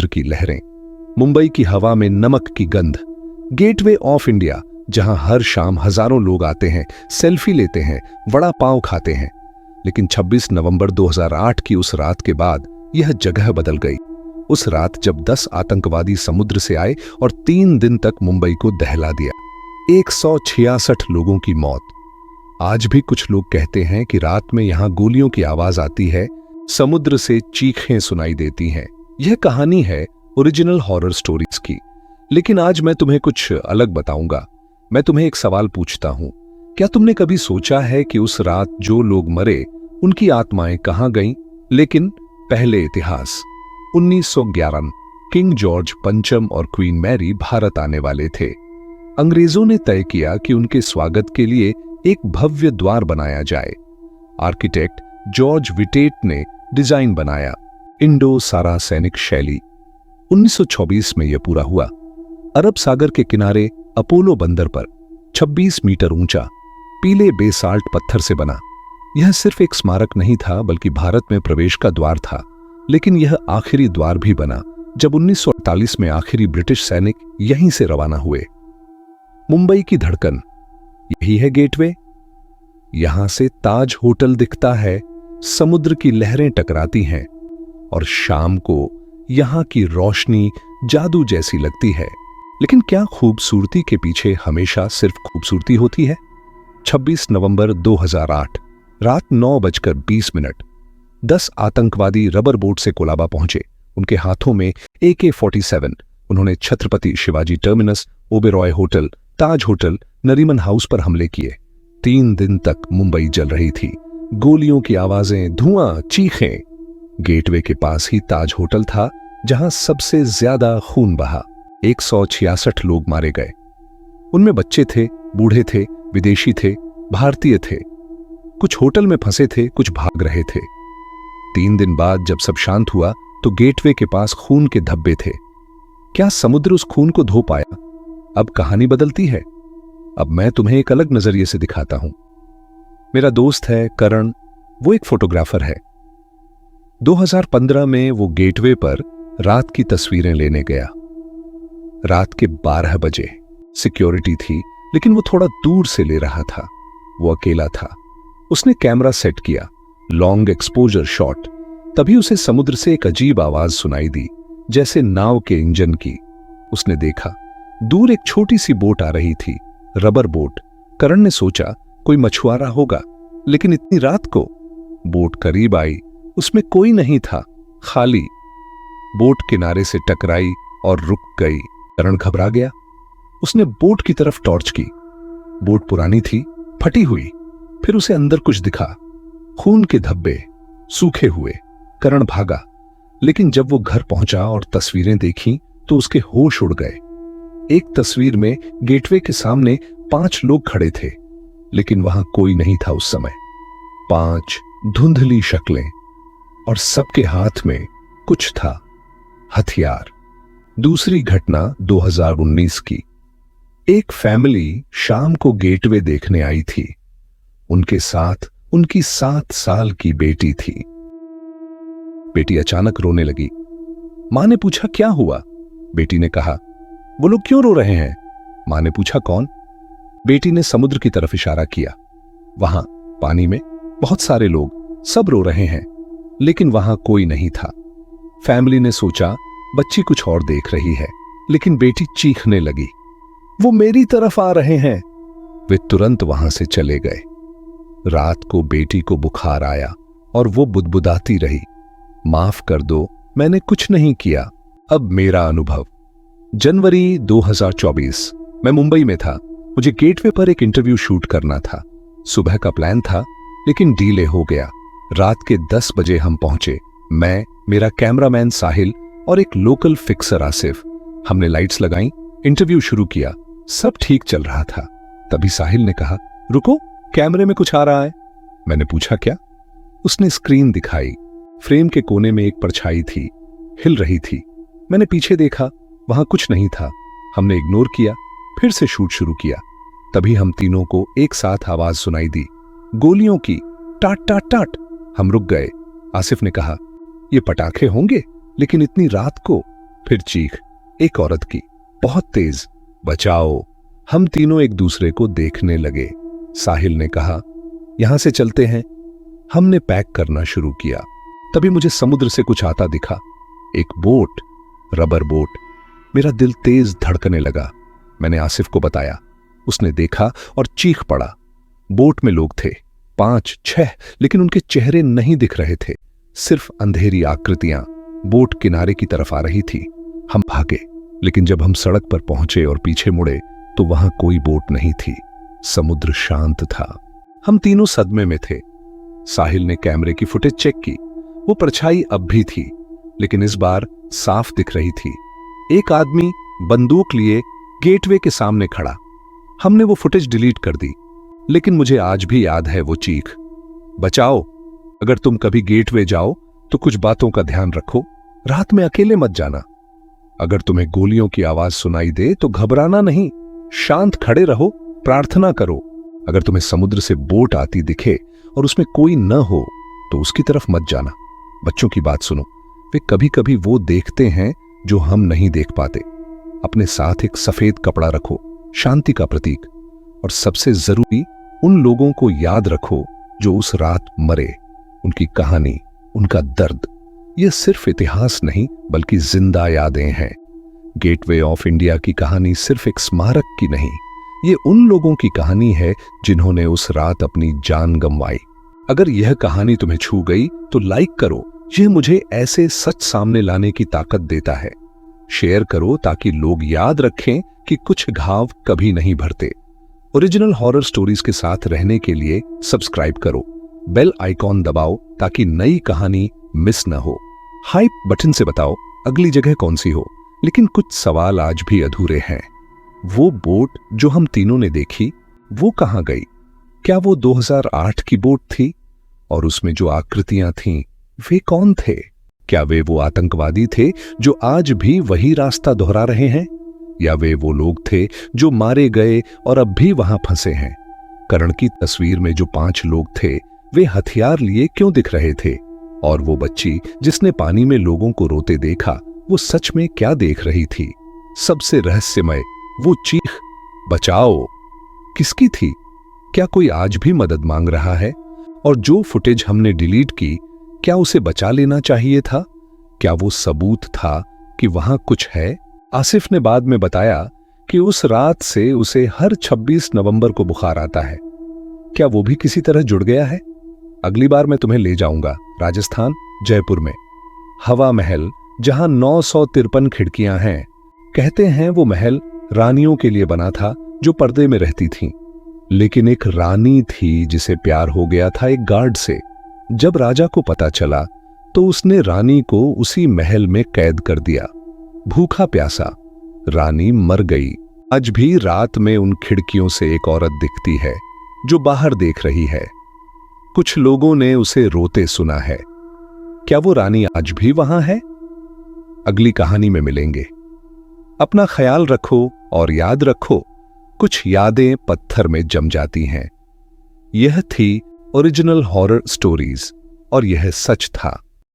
समुद्र की लहरें, मुंबई की हवा में नमक की गंध, गेटवे ऑफ इंडिया जहां हर शाम हजारों लोग आते हैं, सेल्फी लेते हैं, वड़ा पाव खाते हैं। लेकिन 26 नवंबर 2008 की उस रात के बाद यह जगह बदल गई। उस रात जब 10 आतंकवादी समुद्र से आए और 3 दिन तक मुंबई को दहला दिया। 166 लोगों की मौत। आज भी कुछ लोग कहते हैं कि रात में यहां गोलियों की आवाज आती है, समुद्र से चीखें सुनाई देती हैं। यह कहानी है ओरिजिनल हॉरर स्टोरीज की। लेकिन आज मैं तुम्हें कुछ अलग बताऊंगा। मैं तुम्हें एक सवाल पूछता हूं, क्या तुमने कभी सोचा है कि उस रात जो लोग मरे उनकी आत्माएं कहां गईं? लेकिन पहले इतिहास। 1911 किंग जॉर्ज पंचम और क्वीन मैरी भारत आने वाले थे। अंग्रेजों ने तय किया कि उनके स्वागत के लिए एक भव्य द्वार बनाया जाए। आर्किटेक्ट जॉर्ज विटेट ने डिजाइन बनाया, इंडो सारा सैनिक शैली। 1926 में यह पूरा हुआ। अरब सागर के किनारे अपोलो बंदर पर 26 मीटर ऊंचा पीले बेसाल्ट पत्थर से बना। यह सिर्फ एक स्मारक नहीं था बल्कि भारत में प्रवेश का द्वार था। लेकिन यह आखिरी द्वार भी बना जब 1948 में आखिरी ब्रिटिश सैनिक यहीं से रवाना हुए। मुंबई की धड़कन, यही है गेटवे। यहां से ताज होटल दिखता है, समुद्र की लहरें टकराती हैं और शाम को यहां की रोशनी जादू जैसी लगती है। लेकिन क्या खूबसूरती के पीछे हमेशा सिर्फ खूबसूरती होती है? 26 नवंबर 2008 रात 9:20 10 आतंकवादी रबर बोट से कोलाबा पहुंचे। उनके हाथों में AK-47। उन्होंने छत्रपति शिवाजी टर्मिनस, ओबेरॉय होटल, ताज होटल, नरीमन हाउस पर हमले किए। 3 दिन तक मुंबई जल रही थी। गोलियों की आवाजें, धुआं, चीखें। गेटवे के पास ही ताज होटल था जहां सबसे ज्यादा खून बहा। 166 लोग मारे गए। उनमें बच्चे थे, बूढ़े थे, विदेशी थे, भारतीय थे। कुछ होटल में फंसे थे, कुछ भाग रहे थे। 3 दिन बाद जब सब शांत हुआ तो गेटवे के पास खून के धब्बे थे। क्या समुद्र उस खून को धो पाया? अब कहानी बदलती है। अब मैं तुम्हें एक अलग नजरिए से दिखाता हूं। मेरा दोस्त है करण, वो एक फोटोग्राफर है। 2015 में वो गेटवे पर रात की तस्वीरें लेने गया। रात के 12 बजे। सिक्योरिटी थी लेकिन वो थोड़ा दूर से ले रहा था। वो अकेला था। उसने कैमरा सेट किया, लॉन्ग एक्सपोजर शॉट। तभी उसे समुद्र से एक अजीब आवाज सुनाई दी, जैसे नाव के इंजन की। उसने देखा, दूर एक छोटी सी बोट आ रही थी, रबर बोट। करण ने सोचा कोई मछुआरा होगा, लेकिन इतनी रात को? बोट करीब आई, उसमें कोई नहीं था, खाली। बोट किनारे से टकराई और रुक गई। करण घबरा गया। उसने बोट की तरफ टॉर्च की। बोट पुरानी थी, फटी हुई। फिर उसे अंदर कुछ दिखा, खून के धब्बे, सूखे हुए। करण भागा, लेकिन जब वो घर पहुंचा और तस्वीरें देखी तो उसके होश उड़ गए। एक तस्वीर में गेटवे के सामने 5 लोग खड़े थे, लेकिन वहां कोई नहीं था उस समय। 5 धुंधली शक्लें, और सबके हाथ में कुछ था, हथियार। दूसरी घटना 2019 की। एक फैमिली शाम को गेटवे देखने आई थी। उनके साथ उनकी 7 साल की बेटी थी। बेटी अचानक रोने लगी। मां ने पूछा क्या हुआ? बेटी ने कहा, वो लोग क्यों रो रहे हैं? मां ने पूछा कौन? बेटी ने समुद्र की तरफ इशारा किया। वहां पानी में बहुत सारे लोग, सब रो रहे हैं, लेकिन वहां कोई नहीं था। फैमिली ने सोचा बच्ची कुछ और देख रही है, लेकिन बेटी चीखने लगी, वो मेरी तरफ आ रहे हैं। वे तुरंत वहां से चले गए। रात को बेटी को बुखार आया और वो बुदबुदाती रही, माफ कर दो, मैंने कुछ नहीं किया। अब मेरा अनुभव। जनवरी 2024 मैं मुंबई में था। मुझे गेटवे पर एक इंटरव्यू शूट करना था। सुबह का प्लान था, लेकिन डीले हो गया। रात के 10 बजे हम पहुंचे। मैं, मेरा कैमरामैन साहिल और एक लोकल फिक्सर आसिफ। हमने लाइट्स लगाई, इंटरव्यू शुरू किया। सब ठीक चल रहा था। तभी साहिल ने कहा, रुको, कैमरे में कुछ आ रहा है। मैंने पूछा क्या? उसने स्क्रीन दिखाई। फ्रेम के कोने में एक परछाई थी, हिल रही थी। मैंने पीछे देखा, वहां कुछ नहीं था। हमने इग्नोर किया, फिर से शूट शुरू किया। तभी हम तीनों को एक साथ आवाज सुनाई दी, गोलियों की, टाट टाट टाट। हम रुक गए। आसिफ ने कहा, ये पटाखे होंगे, लेकिन इतनी रात को? फिर चीख, एक औरत की, बहुत तेज, बचाओ। हम तीनों एक दूसरे को देखने लगे। साहिल ने कहा, यहां से चलते हैं। हमने पैक करना शुरू किया। तभी मुझे समुद्र से कुछ आता दिखा, एक बोट, रबर बोट। मेरा दिल तेज धड़कने लगा। मैंने आसिफ को बताया। उसने देखा और चीख पड़ा। बोट में लोग थे, 5-6, लेकिन उनके चेहरे नहीं दिख रहे थे, सिर्फ अंधेरी आकृतियां बोट किनारे की तरफ आ रही थी। हम भागे, लेकिन जब हम सड़क पर पहुंचे और पीछे मुड़े तो वहां कोई बोट नहीं थी। समुद्र शांत था। हम तीनों सदमे में थे। साहिल ने कैमरे की फुटेज चेक की। वो परछाई अब भी थी, लेकिन इस बार साफ दिख रही थी। एक आदमी बंदूक लिए गेटवे के सामने खड़ा। हमने वो फुटेज डिलीट कर दी, लेकिन मुझे आज भी याद है वो चीख, बचाओ। अगर तुम कभी गेटवे जाओ तो कुछ बातों का ध्यान रखो। रात में अकेले मत जाना। अगर तुम्हें गोलियों की आवाज सुनाई दे तो घबराना नहीं, शांत खड़े रहो, प्रार्थना करो। अगर तुम्हें समुद्र से बोट आती दिखे और उसमें कोई न हो तो उसकी तरफ मत जाना। बच्चों की बात सुनो, वे कभी कभी वो देखते हैं जो हम नहीं देख पाते। अपने साथ एक सफेद कपड़ा रखो, शांति का प्रतीक। और सबसे जरूरी, उन लोगों को याद रखो जो उस रात मरे, उनकी कहानी, उनका दर्द। ये सिर्फ इतिहास नहीं बल्कि जिंदा यादें हैं। गेटवे ऑफ इंडिया की कहानी सिर्फ एक स्मारक की नहीं, ये उन लोगों की कहानी है जिन्होंने उस रात अपनी जान गंवाई। अगर यह कहानी तुम्हें छू गई तो लाइक करो, यह मुझे ऐसे सच सामने लाने की ताकत देता है। शेयर करो ताकि लोग याद रखें कि कुछ घाव कभी नहीं भरते। ओरिजिनल हॉरर स्टोरीज के साथ रहने के लिए सब्सक्राइब करो, बेल आइकॉन दबाओ ताकि नई कहानी मिस न हो। हाइप बटन से बताओ अगली जगह कौन सी हो। लेकिन कुछ सवाल आज भी अधूरे हैं। वो बोट जो हम तीनों ने देखी, वो कहां गई? क्या वो 2008 की बोट थी? और उसमें जो आकृतियां थीं, वे कौन थे? क्या वे वो आतंकवादी थे जो आज भी वही रास्ता दोहरा रहे हैं? या वे वो लोग थे जो मारे गए और अब भी वहां फंसे हैं? करण की तस्वीर में जो 5 लोग थे, वे हथियार लिए क्यों दिख रहे थे? और वो बच्ची जिसने पानी में लोगों को रोते देखा, वो सच में क्या देख रही थी? सबसे रहस्यमय वो चीख, बचाओ, किसकी थी? क्या कोई आज भी मदद मांग रहा है? और जो फुटेज हमने डिलीट की, क्या उसे बचा लेना चाहिए था? क्या वो सबूत था कि वहां कुछ है? आसिफ ने बाद में बताया कि उस रात से उसे हर 26 नवंबर को बुखार आता है। क्या वो भी किसी तरह जुड़ गया है? अगली बार मैं तुम्हें ले जाऊंगा राजस्थान, जयपुर में हवा महल, जहां 953 खिड़कियां हैं। कहते हैं वो महल रानियों के लिए बना था जो पर्दे में रहती थीं। लेकिन एक रानी थी जिसे प्यार हो गया था एक गार्ड से। जब राजा को पता चला तो उसने रानी को उसी महल में कैद कर दिया। भूखा प्यासा रानी मर गई। आज भी रात में उन खिड़कियों से एक औरत दिखती है जो बाहर देख रही है। कुछ लोगों ने उसे रोते सुना है। क्या वो रानी आज भी वहां है? अगली कहानी में मिलेंगे। अपना ख्याल रखो और याद रखो, कुछ यादें पत्थर में जम जाती हैं। यह थी ओरिजिनल हॉरर स्टोरीज और यह सच था।